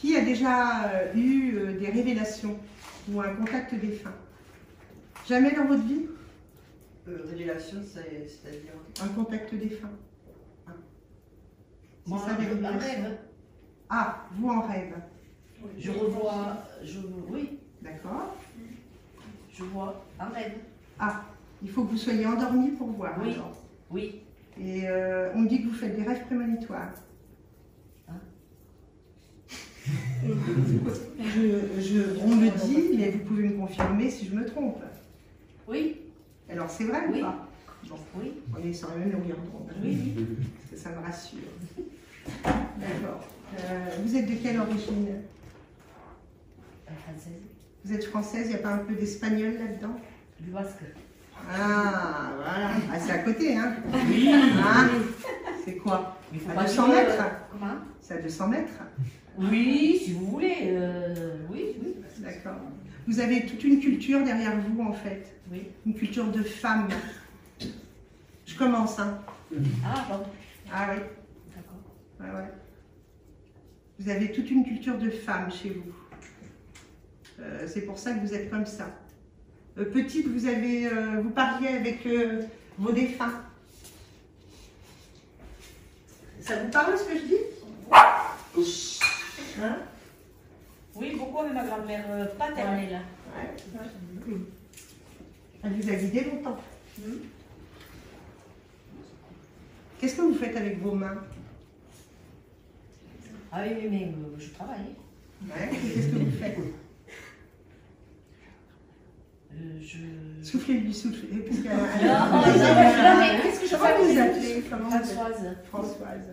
Qui a déjà eu des révélations ou un contact défunt? Jamais dans votre vie? Révélation, c'est-à-dire? Un contact défunt. Moi, C'est ça, des un révélations. rêve. Ah, vous en rêve. Je revois, oui, D'accord. je vois un rêve. Ah, il faut que vous soyez endormi pour voir. Oui. Alors. Oui. Et on me dit que vous faites des rêves prémonitoires. Hein? On me dit, mais vous pouvez me confirmer si je me trompe. Oui. Alors c'est vrai Oui. ou pas? Bon, Oui. on est sur la même longueur d'onde. Oui. Parce que ça me rassure. D'accord. Vous êtes de quelle origine? Française. Vous êtes française, il n'y a pas un peu d'espagnol là-dedans? Du basque. Ah, voilà. Ah, c'est à côté, hein? Oui. Hein? C'est quoi? Il faut À pas 200 dire, mètres? Comment? C'est à 200 mètres? Oui, si vous voulez. Oui, oui. D'accord. Vous avez toute une culture derrière vous, en fait. Oui. Une culture de femme. Je commence, hein? Ah, bon. Ah oui. D'accord. Ouais, ouais. Vous avez toute une culture de femme chez vous. C'est pour ça que vous êtes comme ça. Petite, vous parliez avec vos défunts. Ça vous parle ce que je dis? Hein? Oui, beaucoup avec ma grand-mère paternelle. Ouais. Elle vous a guidé longtemps. Qu'est-ce que vous faites avec vos mains? Ah oui, mais je travaille. Ouais. Qu'est-ce que vous faites? Soufflez-lui, soufflez. Parce qu'elle qu'est-ce que je Comment fais? vous appelez? Comment vous appelez? Françoise. Françoise.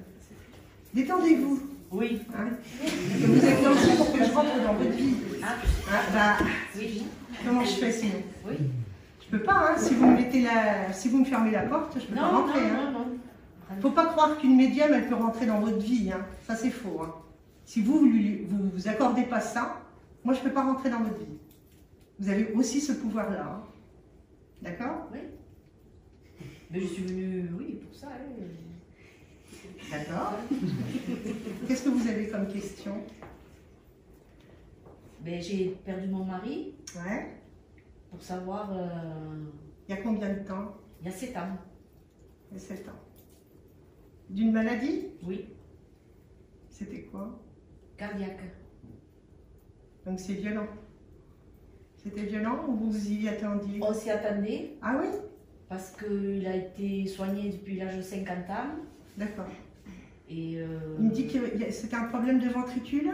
Détendez-vous. Oui. Hein? Vous êtes lancé pour que je rentre dans votre vie. Ah, Ah, bah, oui. comment je fais sinon? Oui. Je peux pas, hein. Si vous me fermez la porte, je peux pas Non, rentrer. non, Hein. non, non. Faut pas croire qu'une médium, elle peut rentrer dans votre vie. Hein. Ça, c'est faux. Hein. Si vous accordez pas ça, moi, je peux pas rentrer dans votre vie. Vous avez aussi ce pouvoir-là. Hein. D'accord? Oui. Mais je suis venue, oui, pour ça. Hein. D'accord. Qu'est-ce que vous avez comme question? Ben, j'ai perdu mon mari Ouais. pour savoir, Il y a combien de temps? il y a 7 ans. Il y a 7 ans. D'une maladie? Oui, C'était quoi? cardiaque. Donc c'est violent. C'était violent ou vous vous y attendiez? On s'y attendait Ah oui? parce qu'il a été soigné depuis l'âge de 50 ans. D'accord. Et Il me dit que c'était un problème de ventricule?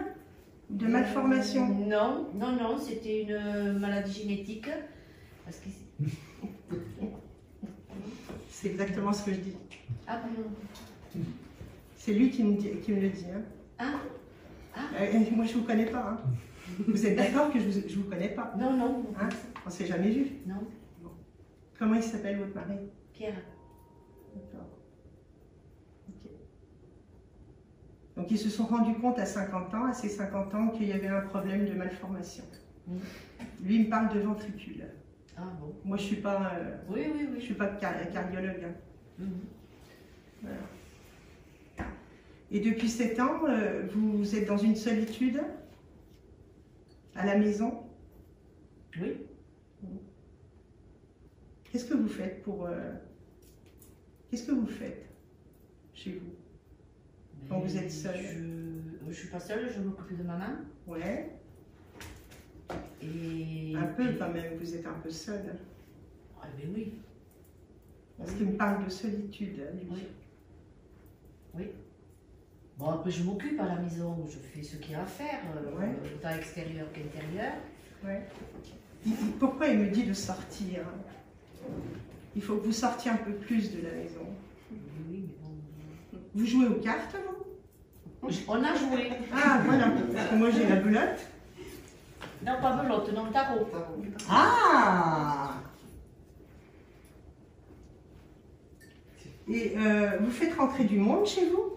De malformation? Non, non, non, c'était une maladie génétique. Parce que... C'est exactement ce que je dis. Ah bon. C'est lui qui me le dit. Hein. Ah, Moi, je ne vous connais pas. Hein. Vous êtes d'accord que je ne vous connais pas? non, non, Hein? On ne s'est jamais vu. non, Comment il s'appelle votre mari? Pierre. D'accord. Ok. Donc ils se sont rendus compte à 50 ans, à ses 50 ans, qu'il y avait un problème de malformation. Oui. Lui, il me parle de ventricule. Ah bon. Moi, je ne suis pas, Oui, oui, oui. je suis pas cardiologue. Hein. Mhm. Voilà. Et depuis 7 ans, vous êtes dans une solitude à la maison. Oui. Qu'est-ce que vous faites pour... Qu'est-ce que vous faites chez vous quand vous êtes seule? Je suis pas seule, je m'occupe de maman. Ouais, Et... un peu quand même, vous êtes un peu seule. Ah ben oui. Parce qu'il me parle de solitude, lui. Oui. Oui. Bon, après, je m'occupe à la maison, je fais ce qu'il y a à faire, Ouais. autant extérieur qu'intérieur. Ouais. Pourquoi il me dit de sortir? Il faut que vous sortiez un peu plus de la maison. Oui, oui, mais bon. Vous jouez aux cartes, vous? On a joué. Ah, voilà, parce que moi j'ai la belote. Non, pas belote, non, tarot. Ah! Et vous faites rentrer du monde chez vous?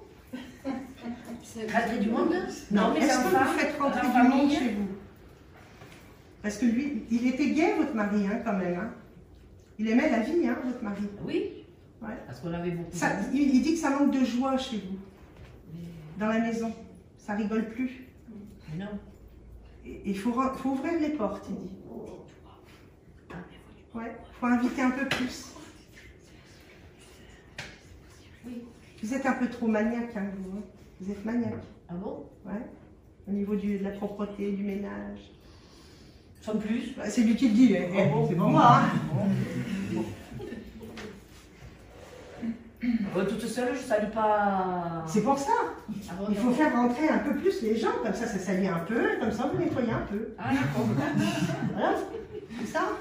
Rentrer du monde? Non, mes est-ce que enfants, vous faites rentrer ma du monde famille. chez vous? Parce que lui, il était gai, votre mari, hein, quand même. Hein. Il aimait la vie, hein, votre mari. Oui, Ouais. parce qu'on avait beaucoup Ça, d'amis. il dit que ça manque de joie chez vous, Mais- dans la maison. Ça rigole plus. Mais non. Il faut ouvrir les portes, il dit. Ah, Ouais, faut inviter un peu plus. oui. Vous êtes un peu trop maniaque, hein, vous. Hein. Vous êtes maniaque. Ah bon? Ouais. Au niveau de la propreté, du ménage. Sans plus. Bah, c'est lui qui le dit. C'est pas moi. Hein. Toute seule, je salue pas. C'est pour ça. Ah bon, Il faut faire rentrer un peu plus les gens, comme ça salit un peu, comme ça vous nettoyez un peu. Ah d'accord. Voilà, c'est ça.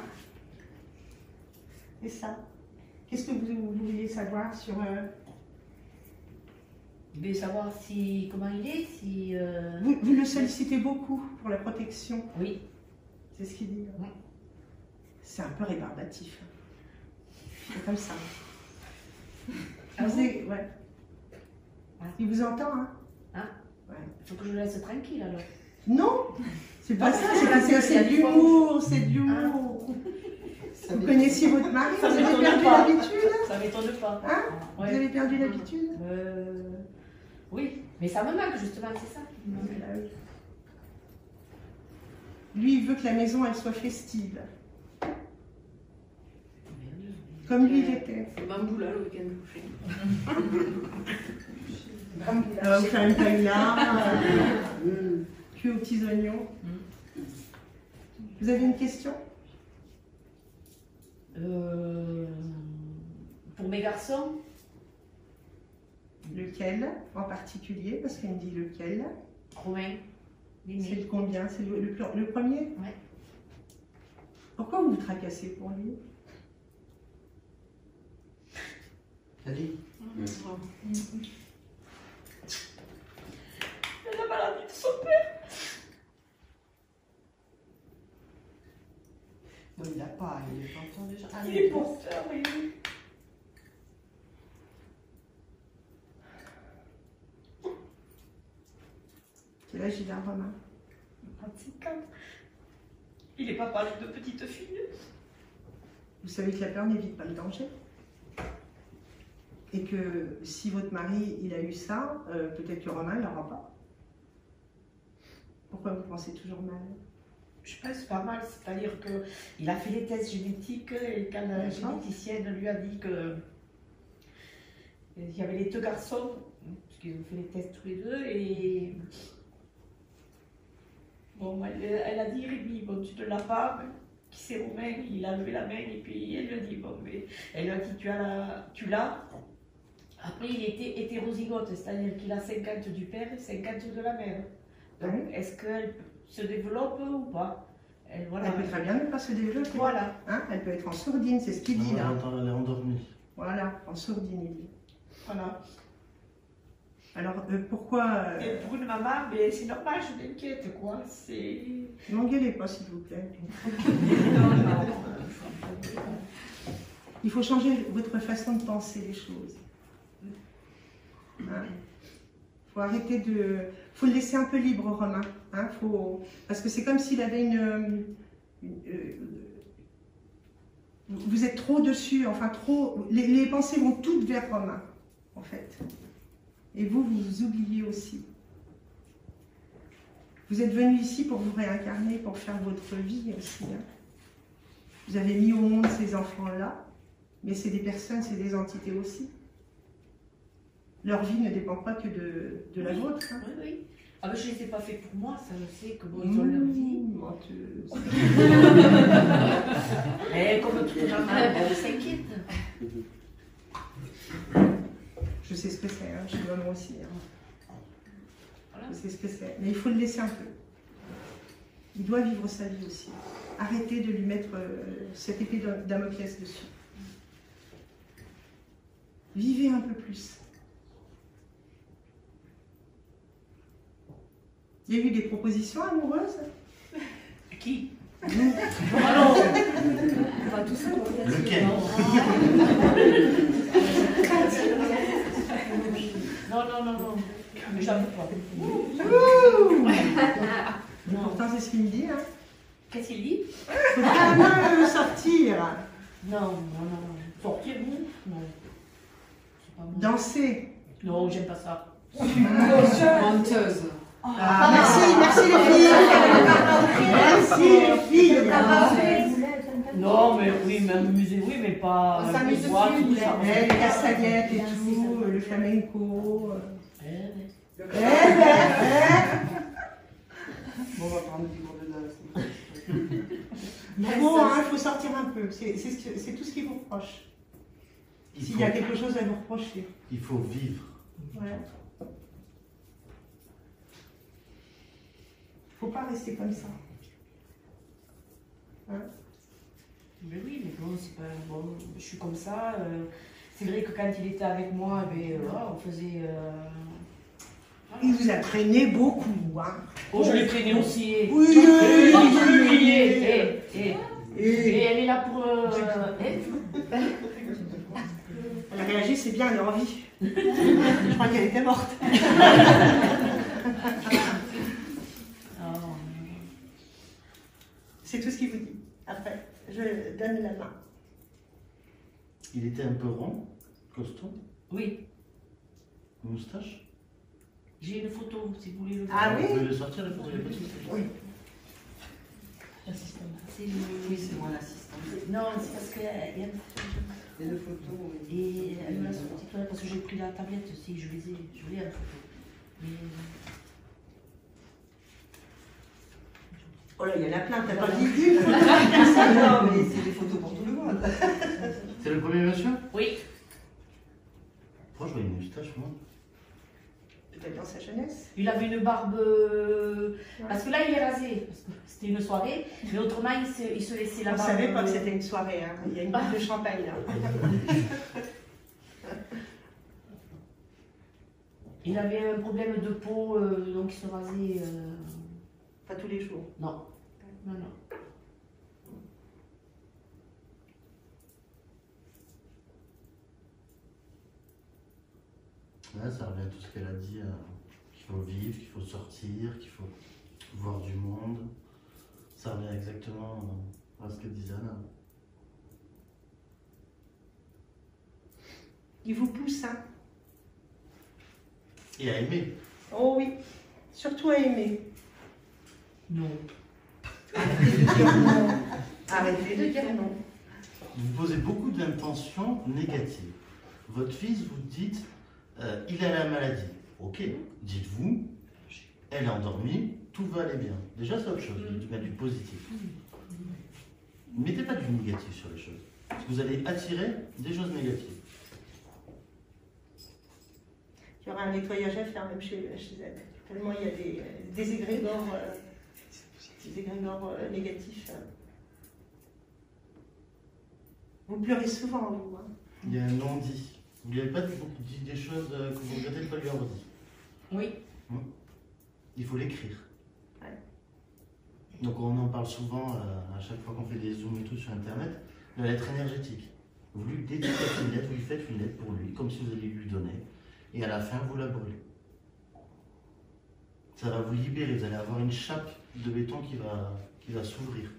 C'est ça. Qu'est-ce que vous vouliez savoir sur... Je vais savoir si comment il est, si. Vous le sollicitez beaucoup pour la protection. Oui. C'est ce qu'il dit. Oui. C'est un peu rébarbatif. C'est comme ça. Ah bon? Ouais. Ah. Il vous entend, hein? Ah. Ouais. Faut que je le laisse tranquille alors. Non, c'est pas Non, ça, c'est c'est de l'humour, c'est de l'humour. Vous connaissiez votre mari, vous Ça avez m'étonne perdu pas. l'habitude? Ça m'étonne pas. Hein? Ouais. Vous avez perdu l'habitude? Oui, mais ça me manque justement, c'est ça. Lui, il veut que la maison, elle soit festive. Comme lui, il était. Bamboula le week-end prochain. On va vous faire une paella, cuit aux petits oignons. Vous avez une question? Pour mes garçons, Lequel en particulier? Parce qu'elle me dit lequel. Romain, C'est l'aîné. le combien? C'est le premier? Ouais. Pourquoi vous vous tracassez pour lui? T'as dit? La maladie de son père. Non, il n'a pas, il est porteur déjà. Ah, Il est porteur, oui. Quel âge il a, Romain? 25 ans. Il est papa de petite fille. Vous savez que la peur n'évite pas le danger. Et que si votre mari, il a eu ça, peut-être que Romain, il n'aura pas. Pourquoi vous pensez toujours mal? Je pense pas mal, c'est-à-dire qu'il a fait les tests génétiques et quand la généticienne lui a dit que il y avait les deux garçons, parce qu'ils ont fait les tests tous les deux, et bon, elle a dit Rémi, bon, tu ne l'as pas, qui c'est Romain, il a levé la main et puis elle lui a dit, bon, mais elle lui a dit tu l'as. Après, il était hétérozygote, c'est-à-dire qu'il a 50 du père et 50 de la mère. Donc, est-ce qu'elle se développe ou pas? Voilà. Elle peut très bien ne pas se développer. Voilà. Hein, elle peut être en sourdine, c'est ce qu'il dit là. Elle est endormie. Voilà, en sourdine, il dit. Voilà. Alors, pourquoi... Et pour une maman, mais c'est normal, je m'inquiète, quoi. C'est... Ne m'engueulez pas, s'il vous plaît. Il faut changer votre façon de penser les choses. Hein? Faut arrêter de... faut le laisser un peu libre, Romain. Hein? Parce que c'est comme s'il avait vous êtes trop dessus, enfin trop... Les pensées vont toutes vers Romain, en fait. Et vous vous oubliez aussi. Vous êtes venu ici pour vous réincarner, pour faire votre vie aussi. Hein? Vous avez mis au monde ces enfants-là, mais c'est des personnes, c'est des entités aussi. Leur vie ne dépend pas que de la vôtre. Hein? Oui, oui. Ah ben, je ne les ai pas fait pour moi, ça je sais, que bon, ils ont leur vie. Menteuse. Mais comme toute maman, elle s'inquiète. Je sais ce que c'est, hein? Je suis maman aussi. Hein? Voilà. Je sais ce que c'est. Mais il faut le laisser un peu. Il doit vivre sa vie aussi. Arrêtez de lui mettre cette épée de Damoclès dessus. Vivez un peu plus. Il y a eu des propositions amoureuses? Qui? Nous. Alors, on va tous Lequel? Non. J'avoue pas. Mais pourtant, c'est ce qu'il me dit. Hein. Qu'est-ce qu'il dit? Faut carrément sortir. Non. Sortir, non. C'est pas bon. Danser. Non, j'aime pas ça. Menteuse. Ah, merci les filles. Merci les filles. Non, mais oui, m'amuser, oui, mais pas. On s'amuse le bois, dessus, tout ça. Les castagnettes et tout, le flamenco. Bon, on va prendre du cours de danse. Bon, il faut sortir un peu. C'est tout ce qui vous reproche. S'il y a quelque chose à vous reprocher. Il faut vivre. Ouais. Faut pas rester comme ça. Hein? Mais oui, mais bon, c'est pas. Bon, je suis comme ça. C'est vrai que quand il était avec moi, on faisait. Il vous a traîné beaucoup. Hein. Oh, je l'ai traîné aussi. Oui. Et elle est là pour. Elle a réagi, c'est bien, elle est en vie. Je crois qu'elle était morte. C'est tout ce qu'il vous dit. Après, je donne la main. Il était un peu rond, costaud, Oui, moustache. j'ai une photo si vous voulez le Ah voir. oui? Vous pouvez le sortir, la photo, il y a pas de souci. Oui. C'est le. Oui, c'est moi l'assistante. Non, c'est parce qu'il y a une photo. Et le photo, oui. Et elle me l'a sorti parce que j'ai pris la tablette aussi, je l'ai la photo. Mais. Oh là, il y en a plein, t'as pas dit une. Non, mais c'est des photos pour tout le monde. C'est le premier monsieur? Oui. Pourquoi je vois une moustache, moi? Peut-être dans sa jeunesse. Il avait une barbe. Parce que là, il est rasé. Parce que c'était une soirée. Mais autrement, il se laissait la On ne barbe. savait pas que c'était une soirée. Hein. Il y a une coupe de champagne là. Il avait un problème de peau, donc il se rasait. Pas tous les jours. Non. Non, non. Là, ça revient à tout ce qu'elle a dit, qu'il faut vivre, qu'il faut sortir, qu'il faut voir du monde. Ça revient exactement à ce que disait Anna. Il vous pousse, hein. Et à aimer. Oh oui, surtout à aimer. Non. Arrêtez de dire non. Arrêtez de dire non. Vous posez beaucoup d'intentions négatives. Votre fils, vous dites, il a la maladie. Ok, dites-vous, elle est endormie, tout va aller bien. Déjà, c'est autre chose, de mettre du positif. Ne mettez pas du négatif sur les choses. Parce que vous allez attirer des choses négatives. Il y aura un nettoyage à faire même chez elle. Tellement il y a des égrégores, négatifs. Vous pleurez souvent, vous. Hein. Il y a un non-dit. Vous lui avez pas dit des choses que vous regrettez de ne pas lui avoir dit. Oui. Il faut l'écrire. Ouais. Donc on en parle souvent à chaque fois qu'on fait des zooms et tout sur internet, la lettre énergétique. Vous lui dédiez une lettre, vous lui faites une lettre pour lui, comme si vous alliez lui donner, et à la fin vous la brûlez. Ça va vous libérer, vous allez avoir une chape de béton qui va s'ouvrir,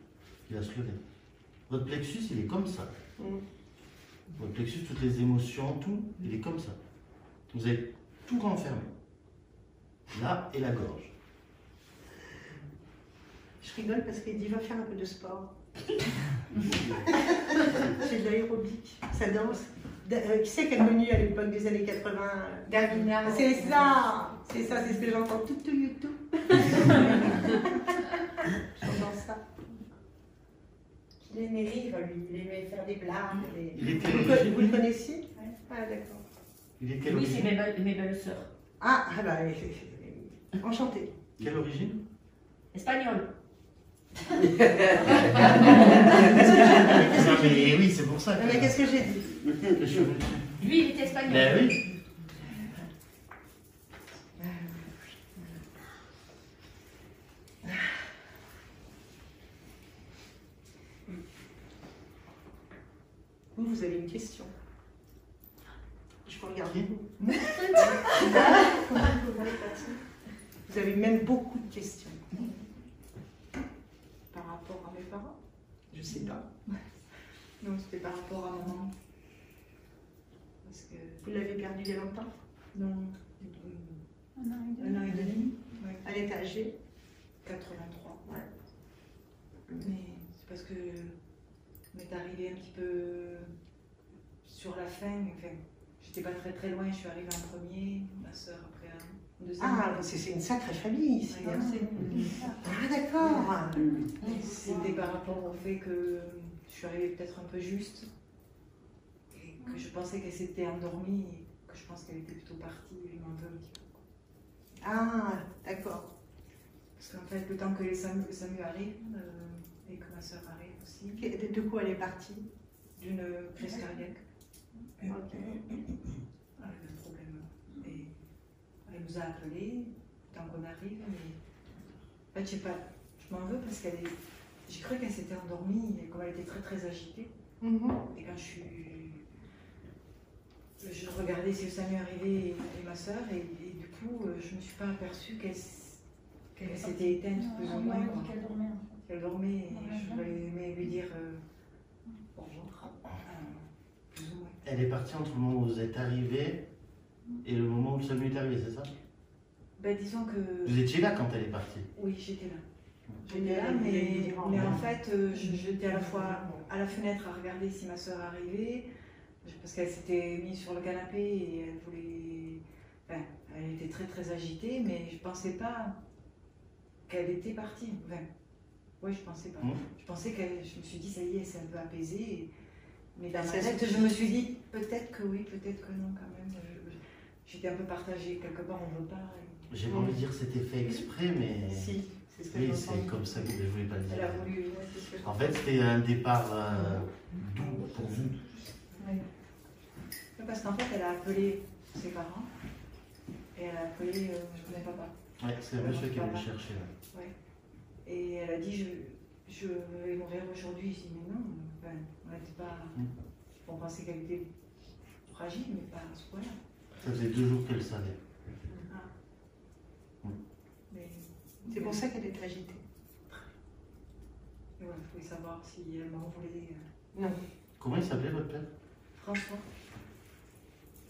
qui va se lever. Votre plexus, il est comme ça. Votre plexus, toutes les émotions, tout, il est comme ça. Vous allez tout renfermer. Là et la gorge. Je rigole parce qu'il dit va faire un peu de sport. C'est de l'aérobic, ça danse. Qui c'est qui a connu à l'époque des années 80 Davina. C'est ça, c'est ce que j'entends tout YouTube. J'entends ça. Il aimait rire, lui. Il aimait faire des blagues. Il est quelle Vous origine? le connaissiez? Ouais. Ah d'accord. Il est quelle Oui, c'est origine? mes belles-sœurs. Ah bah, enchanté. Quelle origine? Espagnol. Non mais oui, c'est pour ça. Non, mais qu'est-ce que j'ai dit? Que je suis venu. Lui, il était espagnol. Ben oui. Vous avez une question. Je peux regarder. Vous avez même beaucoup de questions. Par rapport à mes parents? Je sais pas. Non, c'était par rapport à maman. Parce que. Vous l'avez perdu il y a longtemps? Non. Un an et demi. Ouais. Elle était âgée? 83. Ouais. Mais c'est parce que m'est arrivé un petit peu sur la fin. Enfin, j'étais pas très loin, je suis arrivée en premier, ma soeur après en deuxième. Ah, c'est une sacrée famille ici. Ouais, Hein. Ah, d'accord. C'était par rapport au fait que je suis arrivée peut-être un peu juste et que je pensais qu'elle s'était endormie et que je pense qu'elle était plutôt partie. Il m'en veut un petit peu. Ah, d'accord. Parce qu'en fait, le temps que les SAMU arrivent et que ma soeur arrive aussi, De quoi elle est partie? d'une crise cardiaque. Ok. Elle avait un problème. Et elle nous a appelés, tant qu'on arrive, mais en fait, je sais pas, je m'en veux parce j'ai cru qu'elle s'était endormie, et comme elle était très agitée. Mhm. Et quand je regardais si le SAMU arrivait et ma soeur, et du coup, je me suis pas aperçue qu'elle s'était éteinte plus ou moins. Quoi. Qu'elle dormait, en fait. Elle dormait et Ouais. j'aurais aimé lui dire bonjour. Plus ou moins. Elle est partie entre le moment où vous êtes arrivé et le moment où le SAMU est arrivé, c'est ça? Ben, disons que. Vous étiez là quand elle est partie? Oui, j'étais là. J'étais là, mais en fait, j'étais à la fois à la fenêtre à regarder si ma soeur arrivait, parce qu'elle s'était mise sur le canapé et elle voulait. Enfin, elle était très agitée, mais je pensais pas qu'elle était partie. Enfin, oui, je pensais pas. Je pensais je me suis dit, ça y est, c'est un peu apaisé. Mais dans ma tête, je me suis dit, peut-être que oui, peut-être que non, quand même. J'étais un peu partagée. Quelque part, on ne veut pas. J'ai pas envie de dire que c'était fait exprès, mais. Si, c'est ce que Oui, j'ai c'est entendu. comme ça que je voulais pas le Elle a dire. voulu. Ouais, c'est ce que je En fait, c'était un départ doux pour vous. Oui. Parce qu'en fait, elle a appelé ses parents et elle a appelé je connais papa. Ouais, c'est le monsieur qui est venu le chercher. Là. Ouais. Et elle a dit je vais mourir aujourd'hui. J'ai dit mais non, enfin, on n'était pas. On pensait qu'elle était fragile, mais pas à ce point-là. Ça faisait 2 jours qu'elle le savait. Mais, C'est pour ça qu'elle était agitée. Et voilà, je voulais savoir si elle m'en voulait. Non. Comment il s'appelait votre père? François.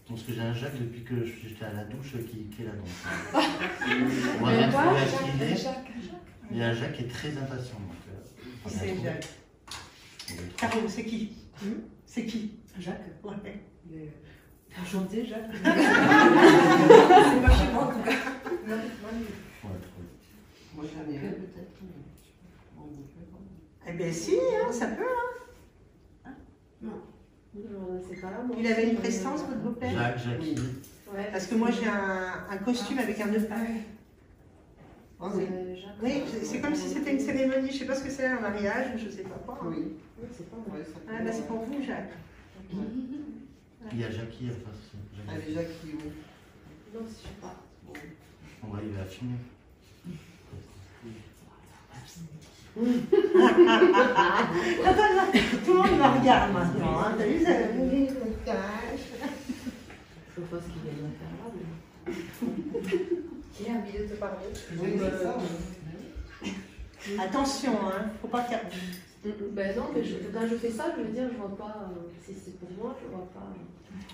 Parce que j'ai un Jacques depuis que j'étais à la douche qui est là. Donc, on va bien trouver à qui il est. Il y a un Jacques qui est très impatient. Donc, on a C'est trouvé. Jacques. On va le trouver. Caro, c'est qui? C'est qui? Jacques. Ouais. Enchanté, Jacques. C'est pas chez moi en tout cas. On va le trouver. Moi, j'en ai un peut-être. Bon, Eh bien si, hein, ça peut. c'est pas là, moi. Il avait une prestance, votre beau-père? Jacques. Ouais. Parce que moi j'ai un costume avec un nœud papillon. Oui, c'est comme si c'était une cérémonie, je sais pas ce que c'est, un mariage, je sais pas quoi. Oui, c'est pas moi. Ah bah c'est pour vous, Jacques. Il y a Jackie en face aussi. Jacques. Allez, Jacques, qui est où? Non, je sais pas. On va y va filmer. Tout le monde me regarde maintenant, hein. T'as vu, ça me cache. Je sais pas ce qu'il vient de faire là. Qui a envie de te parler? Oui, c'est ça. Attention, hein, faut pas faire. Ben non, mais quand je fais ça, je veux dire, je vois pas. Si c'est pour moi, je vois pas.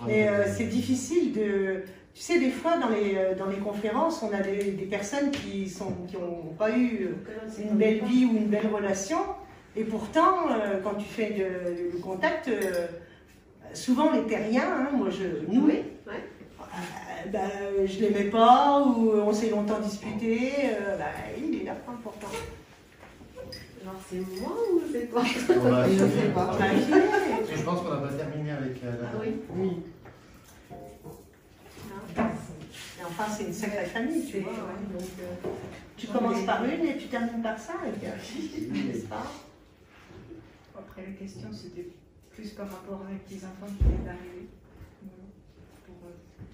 Mais c'est difficile de. Tu sais, des fois dans les conférences, on a des personnes qui n'ont pas eu une belle vie ou une belle relation, et pourtant, quand tu fais le contact, souvent les terriens, hein, nous, Oui, je l'aimais pas, ou on s'est longtemps disputé, il est là, pourtant. Genre, c'est moi ou c'est toi? On va Il ne filmer. fait pas. Parce que je pense qu'on n'a pas terminé avec la. Ah oui. Oui. Et enfin, c'est une sacrée famille, tu vois. Ouais, donc, Tu commences par une et tu termines par ça, n'est-ce pas? après, les questions, c'était plus par rapport avec les enfants qui viennent d'arriver.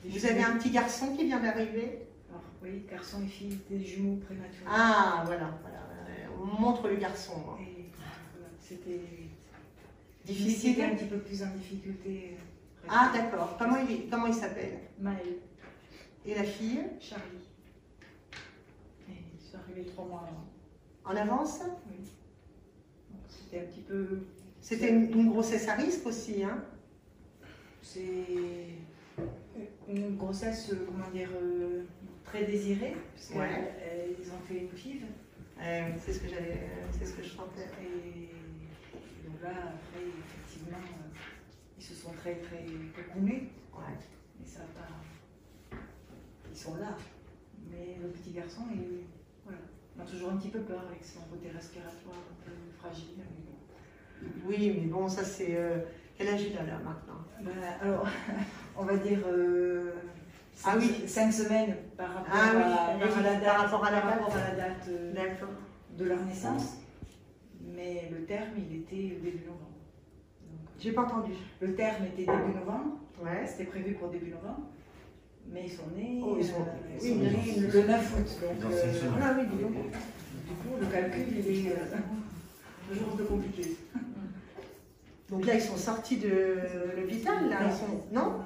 Vous avez un petit garçon qui vient d'arriver? Alors, oui, garçon et fille, des jumeaux prématurés. Ah, voilà. On montre le garçon. Hein. Et voilà, c'était Difficile. C'était un petit peu plus en difficulté. Ah, d'accord. Comment il s'appelle? Maël, Et la fille? Charlie. Et ils sont arrivés 3 mois avant. En avance? Oui. Donc, c'était un petit peu. C'était une grossesse à risque aussi, hein? C'est une grossesse, comment dire, très désirée, parce qu'ils Ouais. ont fait une FIV. C'est ce que je sentais. Et donc là, après, effectivement, ils se sont très cocoonés. Ouais. Et ça va pas. Ils sont là. Mais le petit garçon, voilà. On a toujours un petit peu peur avec son côté respiratoire un peu fragile. Mais bon. Oui, mais bon, ça c'est. Quel âge il a là maintenant? Alors, on va dire. Ah oui. 5 semaines par rapport, Ah oui, à la date, par rapport à la date D'accord. de leur naissance. Mais le terme, il était début novembre. Donc, J'ai pas entendu. le terme était début novembre. Ouais. C'était prévu pour début novembre. Mais ils sont nés, Oh, ils sont nés le 9 août. Donc, Dans 5 semaines. Ah oui, dis donc. du coup, le calcul, il est toujours un peu compliqué. Donc là, ils sont sortis de l'hôpital, là. Ils sont... Non?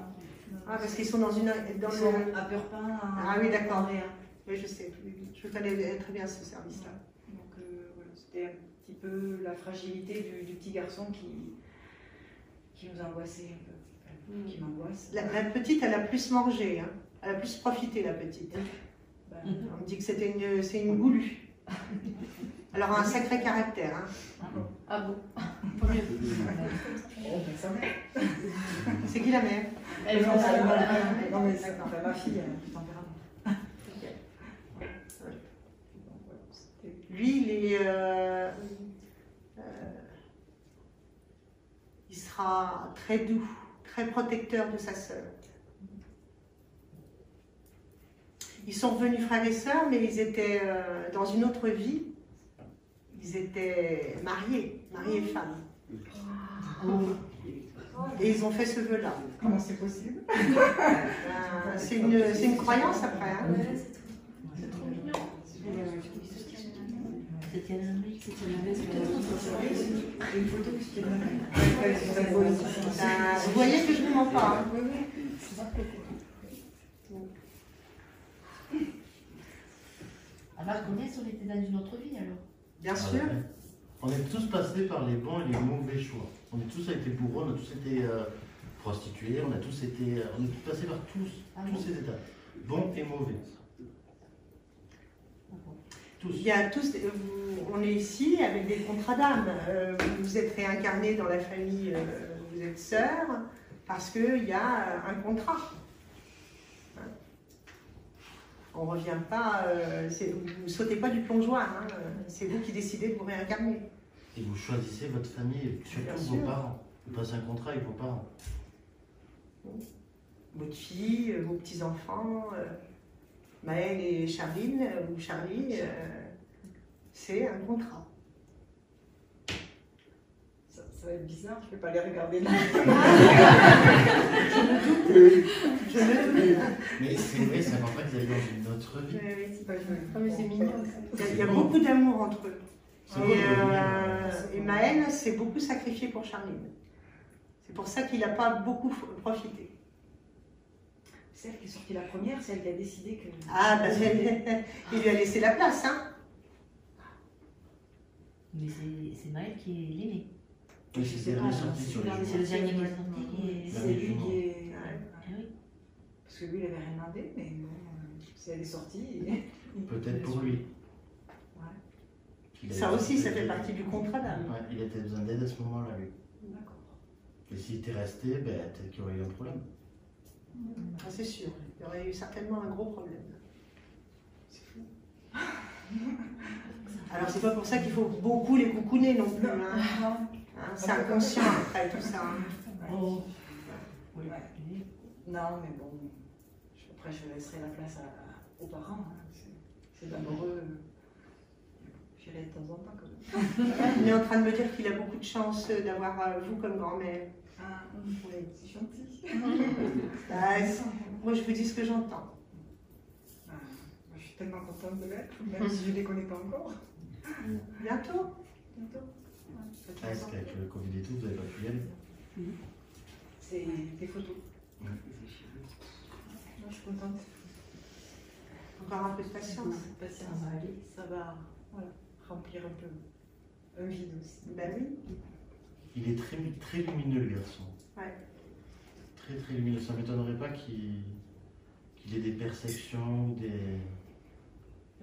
Ah, parce qu'ils sont dans une. Dans Ils sont le... à Purpin, Ah oui, d'accord. Réa. Oui, je sais. Je connais très bien ce service-là. Donc voilà, c'était un petit peu la fragilité du petit garçon qui nous angoissait un peu, qui m'angoisse. La petite, elle a plus mangé, hein. Elle a plus profité, la petite. Ben, On me dit que c'est une goulue. Elle aura un sacré caractère. Hein. Ah bon? oh, ben, ça va. C'est qui la mère? Elle est Non, en non, mais c'est enfin, ma fille, elle a du tempérament. Donc, voilà, c'était- Lui, il sera très doux, très protecteur de sa sœur. Ils sont revenus frères et sœurs, mais ils étaient dans une autre vie. Ils étaient mariés et femmes. Et ils ont fait ce vœu-là. Comment c'est possible? C'est une croyance après. Hein. C'est trop mignon. C'était un mec, c'était la maison. J'ai une photo qui est là. Vous voyez que je ne vous mens pas. Hein. Oui, oui. À ma connaissance, on était dans une autre vie alors. Bien sûr. On est tous passés par les bons et les mauvais choix. On a tous été bourreaux, on a tous été prostitués, on est tous passés par tous ces étapes, bons et mauvais. Tous. Il y a tous, on est ici avec des contrats d'âme. Vous êtes réincarnés dans la famille, vous êtes sœurs, parce qu'il y a un contrat. On ne revient pas, vous ne sautez pas du plongeoir, hein, c'est vous qui décidez de vous réincarner. Et vous choisissez votre famille, Bien surtout sûr. vos parents. Vous passez un contrat avec vos parents. Votre fille, vos petits-enfants, Maëlle et Charline, ou Charlie, c'est un contrat. Ça va être bizarre, je ne vais pas les regarder là. Je le doute. Mais c'est vrai, ça comprend que vous allez dans une autre vie. C'est pas joli. Ah, mais c'est mignon. Il y a beaucoup d'amour entre eux. C'est beau, Et Maëlle s'est beaucoup sacrifiée pour Charline. C'est pour ça qu'il n'a pas beaucoup profité. C'est elle qui est sortie la première, c'est elle qui a décidé que. Ah, bah, il lui a laissé la place, hein. Mais c'est Maël qui est l'aîné. Oui, c'est le dernier sorti sur les C'est jours. le dernier qui est sorti qui est. C'est lui qui est. Ah oui. Parce que lui, il avait rien demandé, mais bon, si elle est sortie. Peut-être pour lui. Ouais. Qu'il Ça avait- aussi, ça fait partie du contrat d'âme. Ouais, il était besoin d'aide à ce moment-là, lui. D'accord. Et s'il était resté, ben, peut-être qu'il y aurait eu un problème. Ah, c'est sûr, il y aurait eu certainement un gros problème. C'est fou. Alors, c'est pas pour ça qu'il faut beaucoup les coucouner non plus. Hein. Hein, c'est inconscient après tout ça. Hein. Oh. Oui. Ouais. Non, mais bon, après je laisserai la place aux parents. Hein. C'est d'amoureux. J'irai de temps en temps quand même. Il est en train de me dire qu'il a beaucoup de chance d'avoir vous comme grand-mère. Ah, oui, c'est gentil. Bah, moi, je vous dis ce que j'entends. Ah, moi, je suis tellement contente de l'être, même si je ne les connais pas encore. Bientôt. Bientôt. Ah, est-ce qu'avec le Covid et tout, vous n'avez pas pu y aller? C'est des photos. Ouais. Moi, je suis contente. Encore un peu de patience. Patience. Ça va aller. Ça va voilà, remplir un peu un vide aussi. Ben oui. Il est très, très lumineux, le garçon. Ouais. Très, très lumineux. Ça ne m'étonnerait pas qu'il y ait des perceptions ou des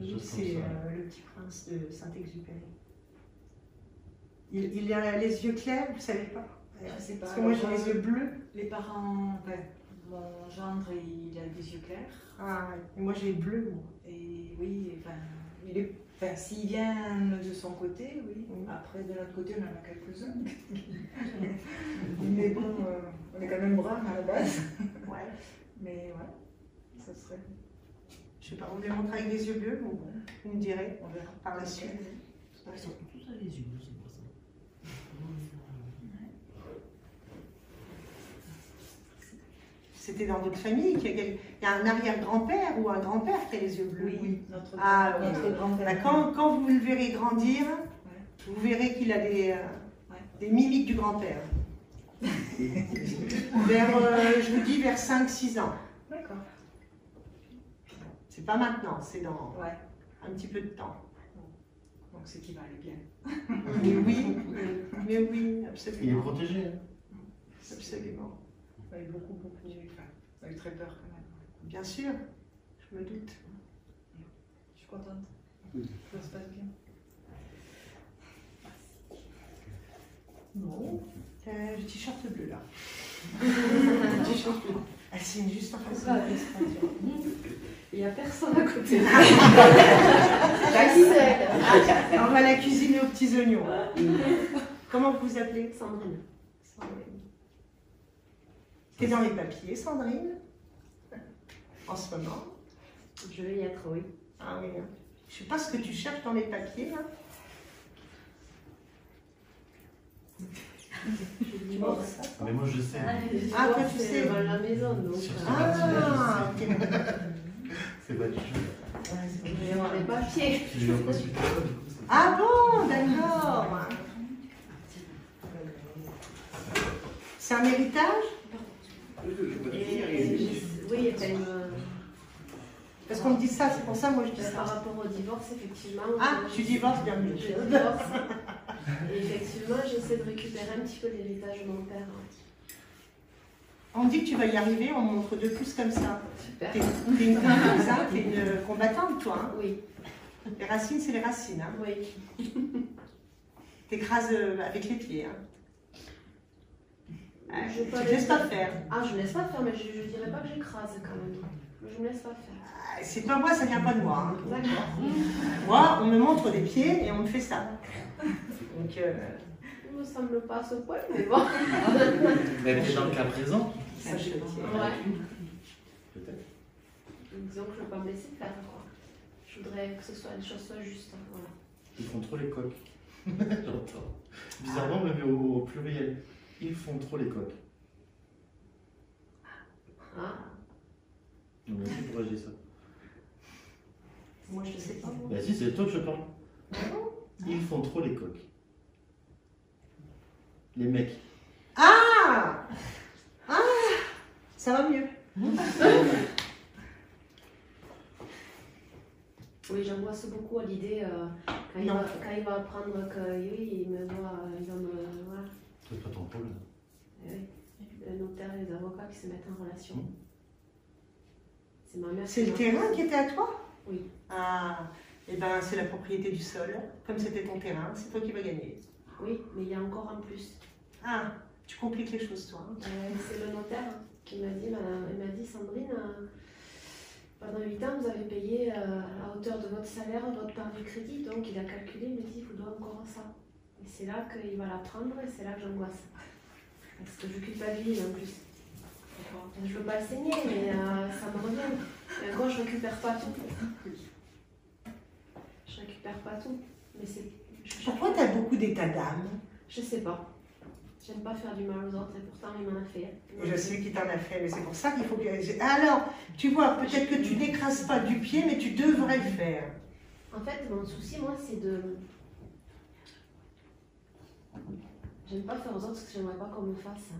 Oui, choses comme c'est ça. le Petit Prince de Saint-Exupéry. Il a les yeux clairs, vous savez pas? Je sais pas. Parce que moi j'ai les yeux bleus. Les parents, mon gendre, il a des yeux clairs. Ah, et moi j'ai bleu. Moi. Et oui, s'il vient de son côté, oui. Après, de notre côté, on en a quelques-uns. Mais bon, on est quand même brun à la base. Ouais. Mais ouais, ça serait. Je sais pas, on les montre avec des yeux bleus, bon, vous me direz, On verra par la suite. Ils sont tous à les yeux, c'est pour ça. C'était dans votre famille qu'il y a un arrière-grand-père ou un grand-père qui a les yeux bleus. Oui, notre Bah, grand-père. quand vous le verrez grandir, vous verrez qu'il a des mimiques du grand-père. Je vous dis vers 5-6 ans. D'accord. C'est pas maintenant, c'est dans Ouais. un petit peu de temps. Donc c'est qu'il va aller bien. Mais oui, Il est absolument. protégé. Hein. Absolument. Il a eu beaucoup. Il a eu très peur quand même. Bien sûr, je me doute. Je suis contente. Ça se passe bien. Bon, le t-shirt bleu là. Le t-shirt bleu. Elle signe juste en face de la restauration. Il n'y a personne à côté. On va la cuisiner aux petits oignons. Comment vous vous appelez? Sandrine. Sandrine. T'es dans les papiers, Sandrine? En ce moment? Je vais y être, oui. Ah oui. Je sais pas ce que tu cherches dans les papiers là. Divorce. Mais moi je sais. Ah, toi, tu C'est sais. dans la maison, donc. Ah, ok. C'est pas du tout. Je vais avoir les papiers. Si je viens pas suite à ça, du coup, c'est- Ah bon, d'accord. C'est un héritage? Oui, Parce qu'on me dit ça, c'est pour ça moi je dis par ça. rapport au divorce, effectivement. Ah, tu divorces, bienvenue. Je divorce. Et effectivement, j'essaie de récupérer un petit peu l'héritage de mon père. On me dit que tu vas y arriver, on me montre 2 pouces comme ça. Super. T'es une combattante, hein, t'es une combattante toi. Hein. Oui, Les racines, c'est les racines. Hein. oui. T'écrases avec les pieds. Hein. Je Tu peux te aller- laisses pas faire. Ah, je ne laisse pas faire, mais je ne dirais pas que j'écrase quand même. Je me laisse pas faire. Ah, c'est pas moi, ça vient pas de moi. Hein. D'accord. Moi, on me montre des pieds et on me fait ça. Donc, Il me semble pas à ce point, mais bon. Mais dans le cas présent, ça je le tiens. Ouais. peut-être. Disons que je ne veux pas me laisser faire. Quoi. Je voudrais que les choses soient justes. Hein, voilà. Ils font trop les coques. J'entends. Bizarrement, même au pluriel. Ils font trop les coques. Ah. Donc, merci pour agir ça. Moi, je sais pas. Moi. Bah si, c'est toi que je parle. Ils font trop les coques. Les mecs. Ah, ça va mieux. Oui, j'angoisse beaucoup à l'idée quand il va apprendre que oui, il va me. Voilà. C'est pas ton pôle. Eh oui. Le notaire et les avocats qui se mettent en relation. C'est ma mère. C'est le terrain qui était à toi? Oui. Ah, et ben c'est la propriété du sol. Comme c'était ton terrain, c'est toi qui vas gagner. Oui, mais il y a encore un plus. Ah, tu compliques les choses, toi. Hein. C'est le notaire qui m'a dit, Sandrine, pendant 8 ans, vous avez payé à hauteur de votre salaire votre part du crédit. Donc il a calculé, il m'a dit, il vous doit encore ça. Et c'est là qu'il va la prendre et c'est là que j'angoisse. Parce que je culpabilise en plus. Je ne veux pas le saigner, mais ça me revient. Et encore, je ne récupère pas tout. Je récupère pas tout. Mais Pourquoi tu as beaucoup d'état d'âme? Je sais pas. J'aime pas faire du mal aux autres et pourtant il m'en a fait. Je sais qui t'en a fait, mais c'est pour ça qu'il faut que... Alors, tu vois, peut-être que tu n'écrases pas du pied, mais tu devrais le faire. En fait, mon souci, moi, c'est de... J'aime pas faire aux autres ce que j'aimerais pas qu'on me fasse.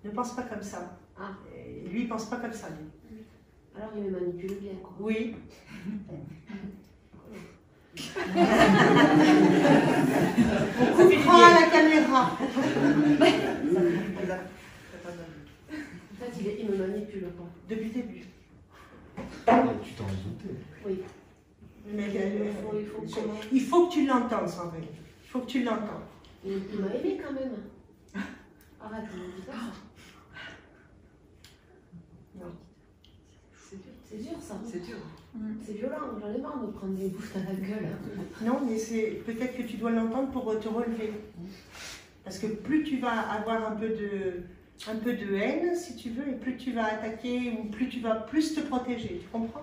Ne pense pas comme ça. Ah. Et lui, il pense pas comme ça, lui. Alors il me manipule bien, quoi. Oui. On comprend à la caméra. En fait, il me manipule, quoi. Depuis le début. Oui. Mais Il faut comment? il faut que tu l'entendes, Sandrine. Il faut que tu l'entendes. Il m'a aimé quand même. Arrête, ne me dis pas ça. Non. C'est dur ça. C'est dur. C'est violent, j'en ai marre de prendre des bouffes à la gueule. Hein. Non, mais c'est peut-être que tu dois l'entendre pour te relever. Parce que plus tu vas avoir un peu de haine, si tu veux, et plus tu vas attaquer, ou plus tu vas plus te protéger. Tu comprends?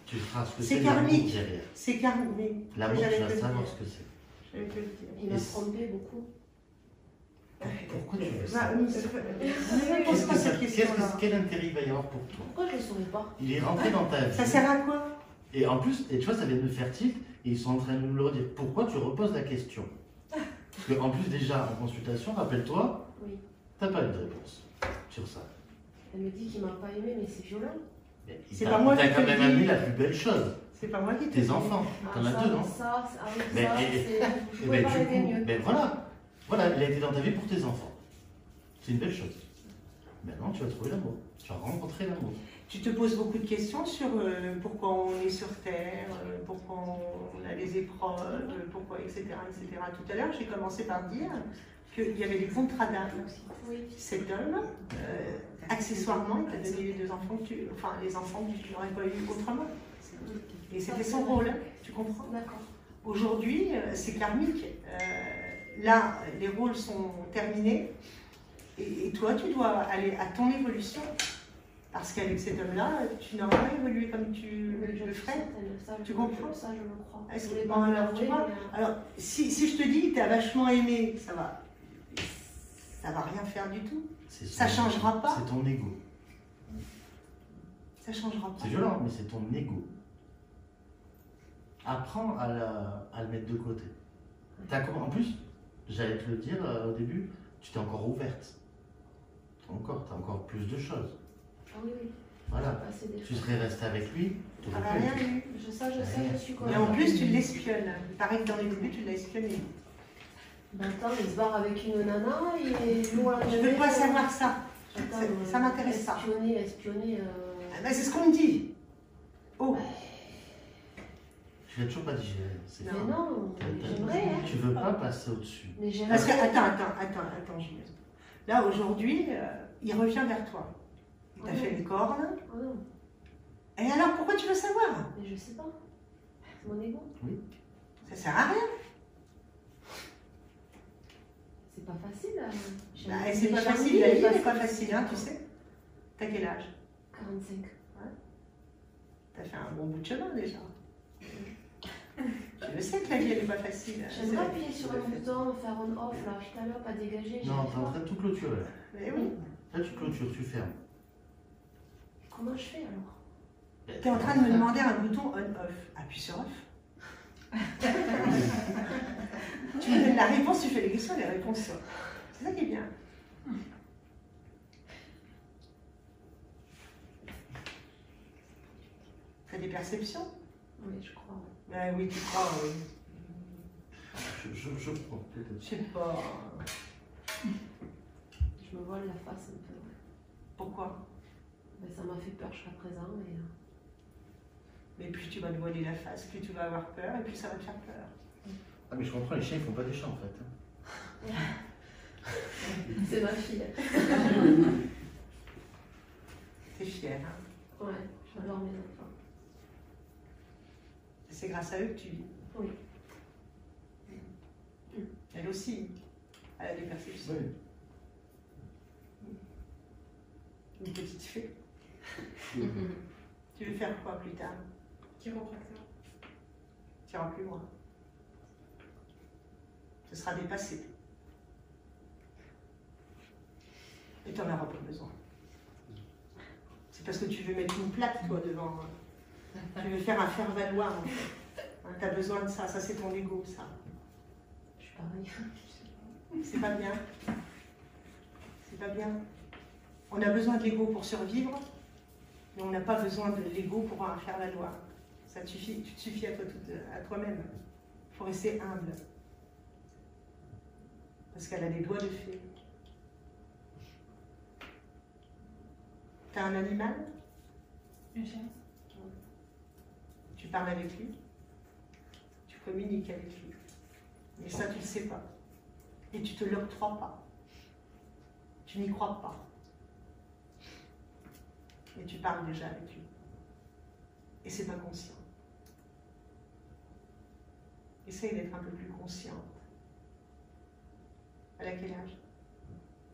Tu feras ce que C'est c'est l'amour karmique. derrière. C'est karmique. L'amour, tu J'allais vas te le savoir dire. ce que c'est. J'allais te le dire. Il m'a trompé beaucoup. Pourquoi tu veux Bah, ça ne me pose Qu'est-ce pas que ça- cette question-là. Quel intérêt il va y avoir pour toi? Pourquoi je ne le saurais pas? Il est rentré dans ta vie. Ça sert à quoi? Et en plus, et tu vois, ça vient de me faire tilt, et ils sont en train de nous le redire. Pourquoi tu reposes la question? Parce qu'en plus, déjà, en consultation, rappelle-toi, Oui. t'as pas eu de réponse sur ça. Elle me dit qu'il m'a pas aimé, mais c'est violent. Mais C'est il pas t'a moi il t'a qui quand te même le amené dis. la plus belle chose. C'est pas moi qui te Tes dis. enfants. T'en as ça, deux, non? ça, ah oui, Mais- ça, et- c'est... Je Eh pouvais ben, pas rêver mieux. ben voilà. Voilà, il a été dans ta vie pour tes enfants. C'est une belle chose. Maintenant, tu vas trouver l'amour. Tu vas rencontrer l'amour. Tu te poses beaucoup de questions sur pourquoi on est sur Terre, pourquoi on a les épreuves, pourquoi, etc., etc. Tout à l'heure, j'ai commencé par dire qu'il y avait des contrats d'âme. Oui. Cet homme, accessoirement, il t'a donné les deux enfants, les enfants que tu n'aurais pas eu autrement. Et c'était son rôle, tu comprends? D'accord. Aujourd'hui, c'est karmique. Là, les rôles sont terminés. Et toi, tu dois aller à ton évolution. Parce qu'avec cet homme-là, tu n'aurais pas évolué comme tu le ferais. Tu comprends? Ça, je le crois. Est-ce Je que- voulais bon, pas alors, tu l'avouer, vois, mais, Alors, si je te dis que tu as vachement aimé, ça va rien faire du tout. C'est Ça changera pas. C'est ton ego. Ça changera pas. C'est violent, mais c'est ton ego. Apprends à le mettre de côté. En plus, j'allais te le dire au début, tu t'es encore ouverte. Tu as encore plus de choses. Ah oui, oui. Voilà. Passer des Tu choses. serais resté avec lui, tu Ça aurais va pas rien été. eu. Je sais, je suis Et contente. en plus, tu l'espionnes. Il paraît que dans les débuts, tu l'as espionné. Ben attends, il se barre avec une nana et nous on Je veux pas savoir ça. Attends, Ça m'intéresse pas. Espionner. Ah ben, c'est ce qu'on me dit. Oh, Tu l'as toujours pas digéré. C'est Mais faux. non, j'aimerais, hein. Tu veux pas passer au-dessus. Mais parce que, j'aimerais. attends, Gilles. Là, aujourd'hui, il revient vers toi. Il t'a fait une corne. Oh non, Et alors, pourquoi tu veux savoir? mais je sais pas. C'est mon ego. Ça sert à rien. C'est pas facile. Bah, c'est pas facile, la vie n'est pas facile, hein, tu sais. T'as quel âge? 45. T'as fait un bon bout de chemin déjà. Tu le sais que la vie, elle n'est pas facile. J'aimerais appuyer sur un bouton, faire un off là, tout à l'heure, pas dégager. Non, t'es en train de tout clôturer. Mais oui. Là, tu clôtures, tu fermes. Comment je fais alors? T'es en train de me demander un bouton on-off. Appuie sur off. Tu me donnes la réponse, tu fais les questions, les réponses sont. C'est ça qui est bien. T'as des perceptions? Oui, je crois. Ben oui, tu crois, oui. Je crois, peut-être. Je sais pas. Je me voile la face un peu. Ouais. Pourquoi? Ben, ça m'a fait peur jusqu'à présent, mais. Mais plus tu vas te voiler la face, plus tu vas avoir peur et plus ça va te faire peur. Ah, mais je comprends, les chiens, ils font pas des chats en fait. C'est ma fille. T'es fière, hein? Ouais, j'adore mes enfants. C'est grâce à eux que tu vis. Oui. Elle aussi, elle a des perceptions. Oui. Une petite fée. Tu veux faire quoi plus tard? Chiropracteur. Tu iras plus loin. Ce sera dépassé. Et tu n'en auras pas besoin. C'est parce que tu veux mettre une plaque, toi, devant. Tu veux faire un faire-valoir, en fait. Tu as besoin de ça. Ça, c'est ton ego, ça. Je suis pareil. C'est pas bien. C'est pas bien. On a besoin de l'ego pour survivre, mais on n'a pas besoin de l'ego pour en faire valoir. Ça te suffit, tu te suffis à toi-même. Il faut rester humble. Parce qu'elle a des doigts de fée. T'as un animal? Une chaise. Tu parles avec lui, tu communiques avec lui. Mais ça, tu ne le sais pas. Et tu ne te l'octroies pas. Tu n'y crois pas. Mais tu parles déjà avec lui. Et c'est pas conscient. Essaye d'être un peu plus consciente. Elle a quel âge?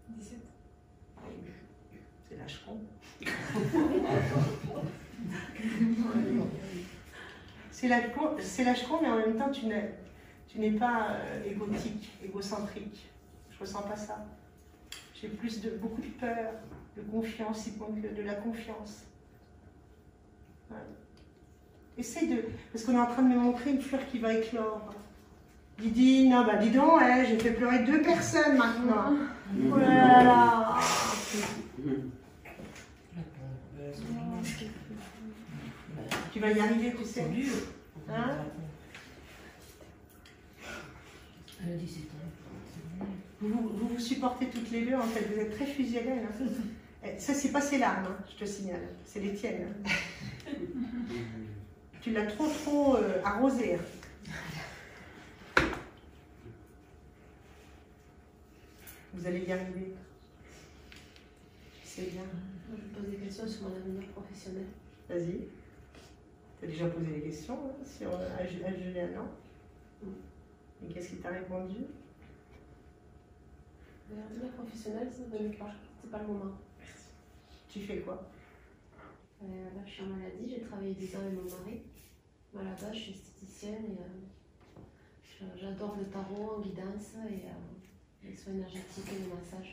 17. Ah oui, c'est l'âge con. C'est l'âge con, mais en même temps, tu n'es pas égotique, égocentrique. Je ressens pas ça. J'ai beaucoup de peur, de confiance, de la confiance. Ouais. Essaye de... Parce qu'on est en train de me montrer une fleur qui va éclore. Il dit, non, bah dis donc, j'ai fait pleurer 2 personnes maintenant. Oh là là. Tu vas y arriver, tu sais. Hein? Vous supportez toutes les deux, en fait, vous êtes très fusionnelles. Hein. Ça, c'est pas ses larmes, hein, je te signale, c'est les tiennes. Hein. Tu l'as trop arrosé. Hein. Vous allez y arriver. C'est bien. Je me pose des questions sur mon avenir professionnel. Vas-y. Tu as déjà posé des questions hein, sur Julien, non? Et qu'est-ce qu'il t'a répondu? L'avenir professionnel, ça ne veut pas. C'est pas le moment. Tu fais quoi? Là, je suis en maladie. J'ai travaillé 10 ans avec mon mari. À la base, je suis esthéticienne et j'adore le tarot en guidance et les soins énergétiques et le massage.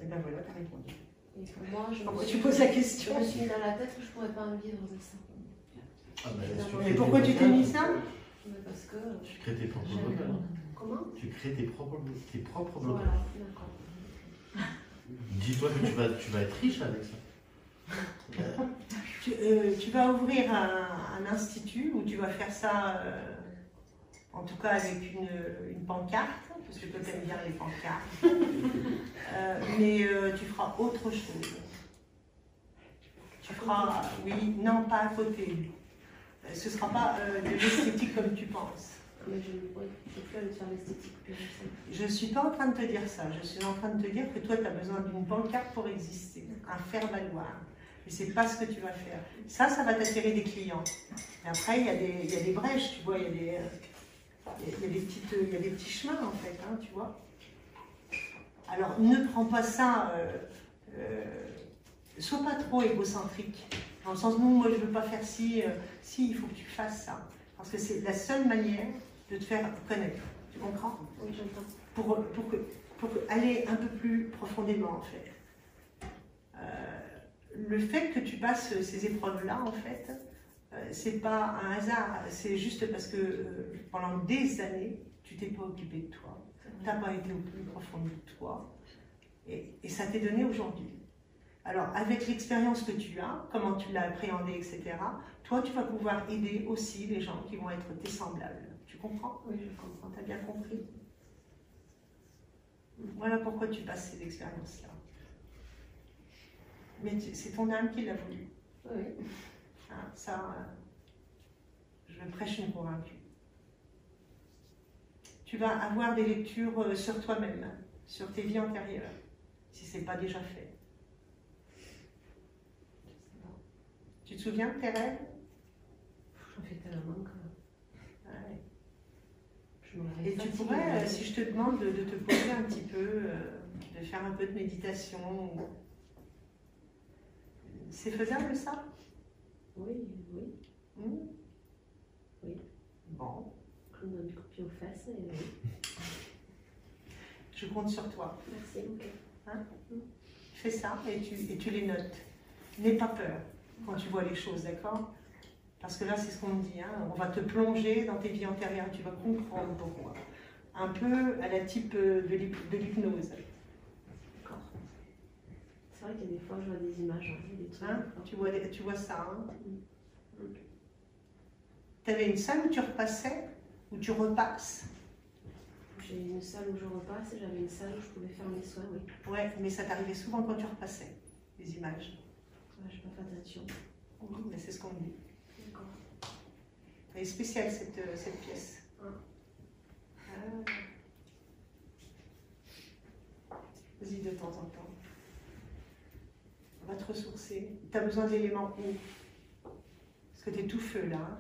Et ben voilà, t'as répondu. Et pour moi, pourquoi tu poses la question? Je me suis mis dans la tête que je ne pourrais pas en vivre de ça. Ah bah, mais pourquoi tu t'es mis ça? Parce que tu crées tes propres blocages. Comment? Tu crées tes propres blocages. Voilà, d'accord. Dis-toi que tu vas être riche avec ça. Tu vas ouvrir un institut où tu vas faire ça, en tout cas avec une pancarte, parce que toi t'aimes bien les pancartes, mais tu feras autre chose. Tu feras, oui, non, pas à côté. Ce ne sera pas de l'esthétique comme tu penses. Mais je ne pourrais plus aller faire l'esthétique. Je ne suis pas en train de te dire ça. Je suis en train de te dire que toi, tu as besoin d'une pancarte pour exister, un faire-valoir. Mais ce n'est pas ce que tu vas faire. Ça va t'attirer des clients. Et après, il y a des brèches, tu vois, il y a des petits chemins, en fait, hein, tu vois. Alors, ne prends pas ça... sois pas trop égocentrique. Dans le sens, non, moi, je ne veux pas faire ci. Si, il faut que tu fasses ça. Parce que c'est la seule manière de te faire connaître. Tu comprends? Oui, j'entends. Pour aller un peu plus profondément, en fait. Le fait que tu passes ces épreuves-là, en fait, c'est pas un hasard. C'est juste parce que pendant des années, tu t'es pas occupé de toi. Tu n'as pas été au plus profond de toi. Et ça t'est donné aujourd'hui. Alors, avec l'expérience que tu as, comment tu l'as appréhendé, etc., toi, tu vas pouvoir aider aussi les gens qui vont être tes semblables. Tu comprends? Oui, je comprends. Tu as bien compris? Voilà pourquoi tu passes ces expériences-là. Mais c'est ton âme qui l'a voulu. Oui. Hein, ça, je prêche une convaincue. Tu vas avoir des lectures sur toi-même, sur tes vies antérieures, si ce n'est pas déjà fait. Tu te souviens de tes rêves? J'en fais tellement que... Ouais. Je me réveille Et tu fatiguée. pourrais, si je te demande de te poser un petit peu, de faire un peu de méditation, c'est faisable ça? Oui, oui. Oui. Bon. On donne du coup de pied aux fesses et oui. Je compte sur toi. Merci, ok. Hein? Fais ça et tu les notes. N'aie pas peur quand tu vois les choses, d'accord? Parce que là, c'est ce qu'on me dit, hein? On va te plonger dans tes vies antérieures, tu vas comprendre pourquoi. Un peu à la type de l'hypnose. D'accord. C'est vrai qu'il y a des fois, je vois des images, des trucs. Hein? Tu vois ça, hein? Tu avais une salle où tu repassais, où tu repasses? J'ai une salle où je repasse et j'avais une salle où je pouvais faire mes soins, oui. Ouais, mais ça t'arrivait souvent quand tu repassais, les images. Ouais, je n'ai pas fait attention. Oui, mais c'est ce qu'on me dit. D'accord. Elle est spéciale cette pièce. Vas-y de temps en temps. On va te ressourcer. Tu as besoin d'éléments hauts. Parce que tu es tout feu là.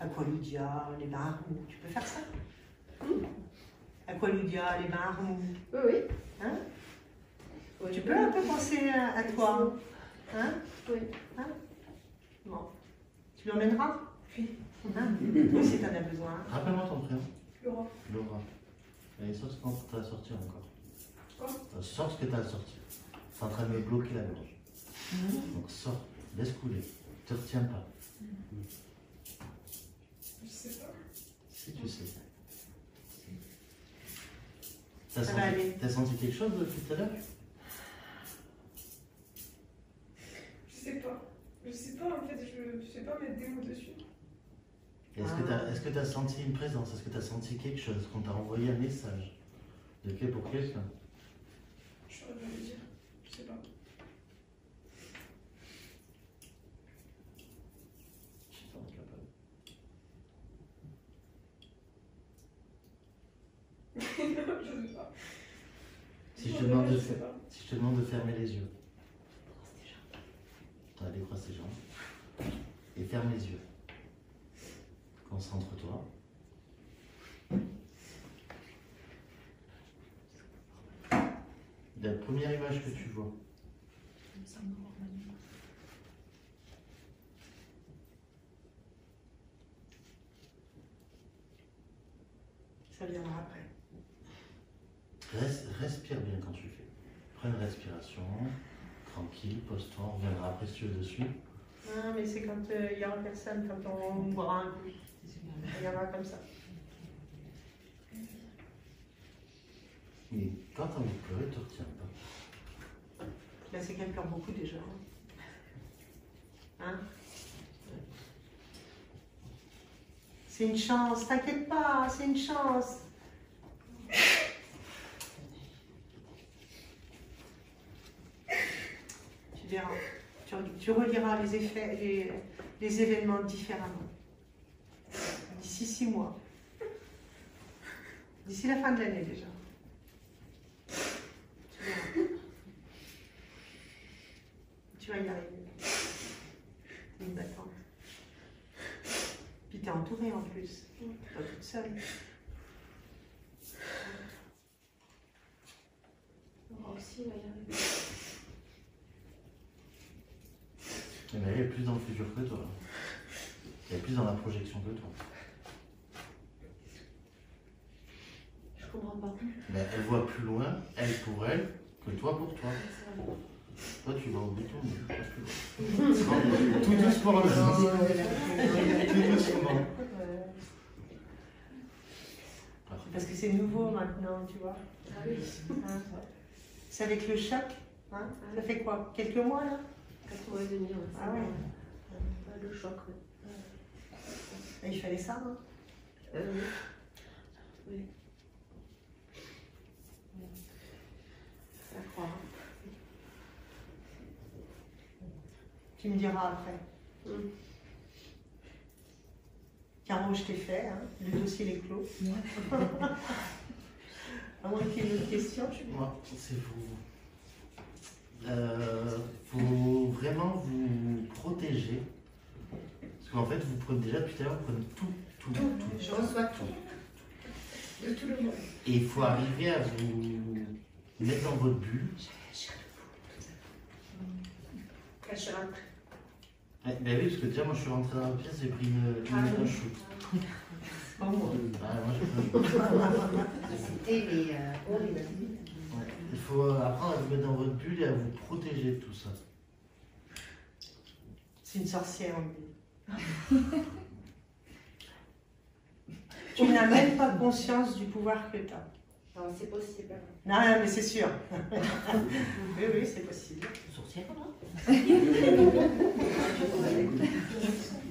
Aqualudia, les marmots. Tu peux faire ça? Aqualudia, les marmots. Oui, oui. Hein? Oui. Tu peux un peu penser à toi. Hein? Oui. Hein? Bon. Tu l'emmèneras? Oui. Hein? Toi aussi, tu en as besoin. Rappelle-moi ton prénom. Laura. Laura. Allez, sors ce que tu as sorti encore. Quoi? Sors ce que tu as sorti. C'est en train de me bloquer la gorge. Donc sors, laisse couler. Ne te retiens pas. Je sais pas. Si tu sais. Ça va aller. T'as senti quelque chose depuis tout à l'heure? Je sais pas. Je sais pas, en fait, je sais pas mettre des mots dessus. Est-ce que tu as senti une présence? Est-ce que tu as senti quelque chose? Qu'on t'a envoyé un message? De quel pour quelqu'un? Je saurais pas le dire. Je sais pas. Je suis pas capable. Je sais pas. Si je te demande de Je sais pas. Si je te demande de fermer les yeux. Allez, croise tes jambes. Et ferme les yeux. Concentre-toi. La première image que tu vois. Ça viendra après. Respire bien quand tu fais. Prends une respiration. Tranquille, pose-toi, on reviendra après si tu veux dessus. Non, mais c'est quand il y aura personne, quand on boira un coup. Il y en aura comme ça. Mais quand tu as envie de pleurer, ne te retiens pas. Là, c'est qu'elle pleure beaucoup déjà. Hein? C'est une chance, t'inquiète pas, c'est une chance. Tu verras, tu reliras les effets, les événements différemment. D'ici 6 mois. D'ici la fin de l'année déjà. Tu verras. Tu vas y arriver. T'es une battante. Puis t'es entourée en plus. T'es pas toute seule. Moi aussi, il va y arriver. Mais elle est plus dans le futur que toi. Elle est plus dans la projection que toi. Je comprends pas. Mais elle voit plus loin, elle pour elle, que toi pour toi. Toi, tu vas au bouton, mais pas plus loin. Tout doucement, le sens. Tout doucement. Parce que c'est nouveau maintenant, tu vois. Ah oui. Hein. C'est avec le choc. Hein. Ça fait quoi? Quelques mois là? 4 mois et demi, ouais. Ah ouais. Le choc, ouais. Et il fallait ça, hein? Oui. Oui. Ça croit. Tu me diras après. Caro, je t'ai fait, hein. Le dossier est clos. À moins qu'il y ait une autre question. Moi, c'est vous. Faut vraiment vous protéger. Parce qu'en fait, vous prenez déjà depuis tout à l'heure, vous prenez tout. Je reçois tout. De tout le monde. Et il faut arriver à vous mettre dans votre bulle. Quand je rentre. Ben oui, parce que déjà, moi, je suis rentré dans la pièce, j'ai pris une shoot. Oh, moi. Ah, moi, j'ai pris C'était les horribles. Ouais. Il faut apprendre à vous mettre dans votre bulle et à vous protéger de tout ça. C'est une sorcière en lui. Tu n'as même pas conscience du pouvoir que tu as. Non, c'est possible. Non, mais c'est sûr. Oui, c'est possible. Sorcière, là.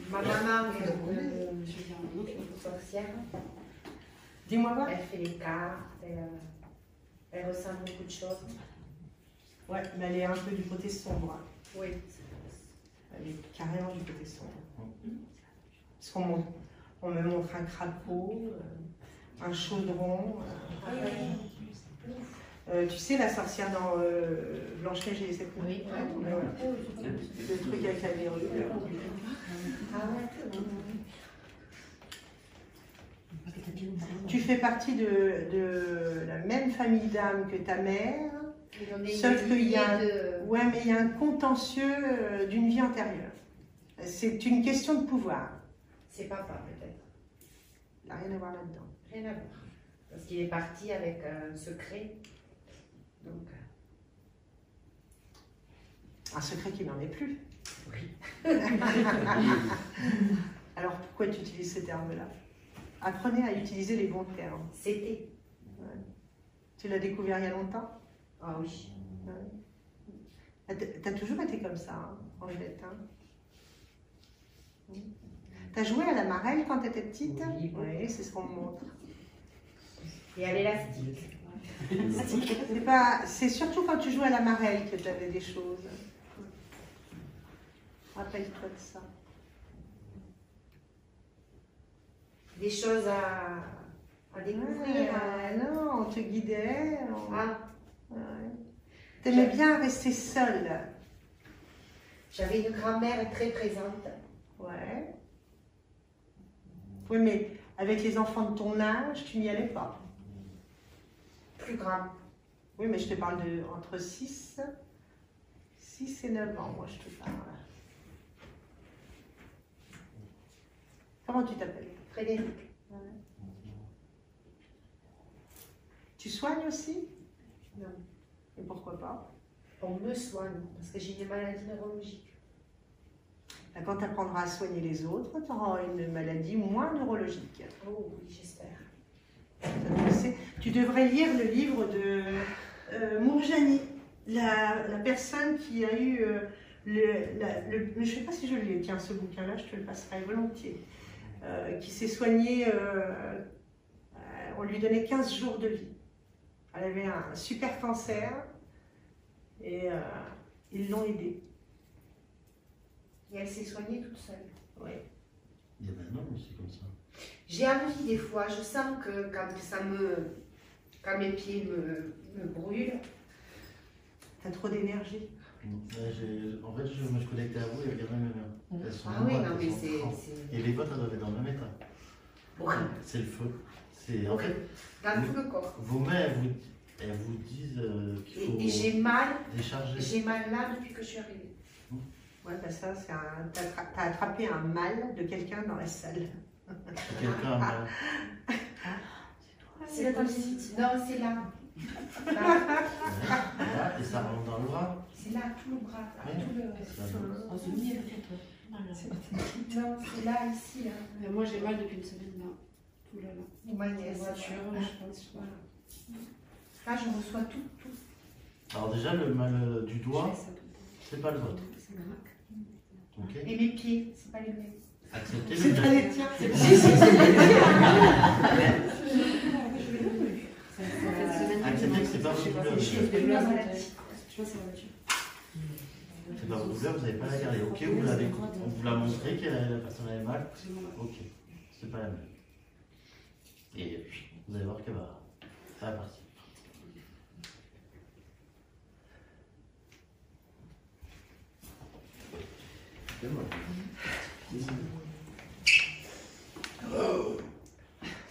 Ma maman est sorcière. Dis-moi quoi? Elle fait les cartes, elle ressent beaucoup de choses. Ouais, mais elle est un peu du côté sombre. Oui. Elle est carrément du côté sombre. Parce on me montre un crapaud, un chaudron. Tu sais, la sorcière dans Blanche-Neige et les sept Oui. Le truc avec la verrue. Tu fais partie de la même famille d'âmes que ta mère, sauf qu'il y a ouais, mais il y a un contentieux d'une vie antérieure. C'est une question de pouvoir. C'est papa, peut-être. Il n'a rien à voir là-dedans. Rien à voir. Parce qu'il est parti avec un secret. Donc. Un secret qui n'en est plus. Oui. Alors pourquoi tu utilises ces termes-là? Apprenez à utiliser les bons termes. C'était. Ouais. Tu l'as découvert il y a longtemps? Ah oui. Ouais. T'as toujours été comme ça, hein, Angélette, hein? T'as joué à la marelle quand t'étais petite? Oui, c'est ce qu'on me montre. Et à l'élastique. C'est surtout quand tu joues à la marelle que tu avais des choses. Rappelle-toi de ça. Des choses à découvrir. Non, on te guidait. Ah. Ouais. T'aimais bien rester seule. J'avais une grand-mère très présente. Ouais. Oui, mais avec les enfants de ton âge, tu n'y allais pas. Plus grande. Oui, mais je te parle de entre 6 et 9 ans, moi je te parle. Comment tu t'appelles? Frédéric. Ouais. Tu soignes aussi? Non. Et pourquoi pas? On me soigne parce que j'ai une maladie neurologique. Quand tu apprendras à soigner les autres, tu auras une maladie moins neurologique. Oh oui, j'espère. Tu devrais lire le livre de Mourjani, la personne qui a eu je ne sais pas si je l'ai, tiens, ce bouquin-là, je te le passerai volontiers, qui s'est soignée, on lui donnait 15 jours de vie. Elle avait un super cancer et ils l'ont aidée. Et elle s'est soignée toute seule. Oui. Il y a un homme aussi comme ça. J'ai envie des fois, je sens que quand mes pieds me brûlent. T'as trop d'énergie. En fait, je me suis connecté à vous et regardez mes mains. Elles sont Ah oui, moites, non, mais elles sont c'est. trempées. Et les vôtres, elles doivent être dans le même état. Ouais. C'est le feu. En fait, Dans tout le corps. vos mains, elles vous disent qu'il faut Et j'ai mal. décharger. J'ai mal là depuis que je suis arrivée. Ouais, bah ça, c'est t'as attrapé un mal de quelqu'un dans la salle. Quelqu'un a mal. C'est possible. Non, c'est là. Là, et ça rentre dans le bras. C'est là, tout le bras. Oui. Tout le... Oh, c'est mieux, Non, c'est là, ici, là. mais moi j'ai mal depuis une semaine là. Tout là, là. Ma La nièce. voiture, je pense. Voilà. Là, je reçois tout. Alors déjà, le mal du Je doigt, fais ça tout le temps. c'est pas le vôtre. C'est grave. Ok. Et mes pieds, c'est pas les mêmes. Acceptez C'est le pas geste. les tiens. Cette semaine, Acceptez que c'est pas votre douleur. je J'ai plus la maladie. Je vois, c'est la voiture. C'est pas votre douleur, vous n'avez pas la garder. Ok, vous l'avez, on vous l'a montré que la personne avait mal. C'est mon mal. Ok, c'est pas la même. Et vous allez voir qu'elle va, ça va partir. C'est bon.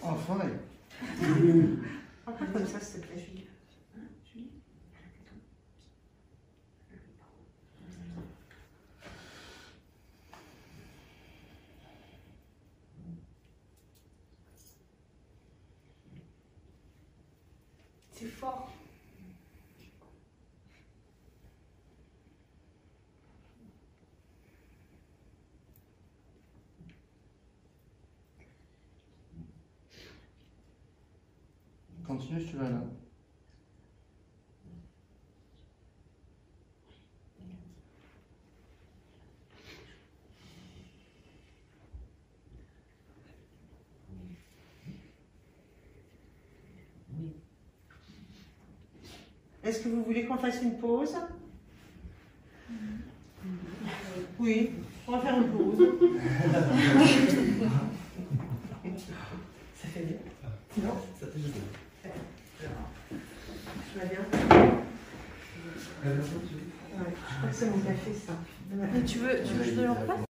Enfin, Encore comme ça, s'il te plaît. C'est fort. continue si tu vas là. Est-ce que vous voulez qu'on fasse une pause? Oui, on va faire une pause. Ça fait bien. Non, Ça fait du bien. tu vas bien. Ouais, je crois que c'est mon café, ça. Tu veux que je te le repasse?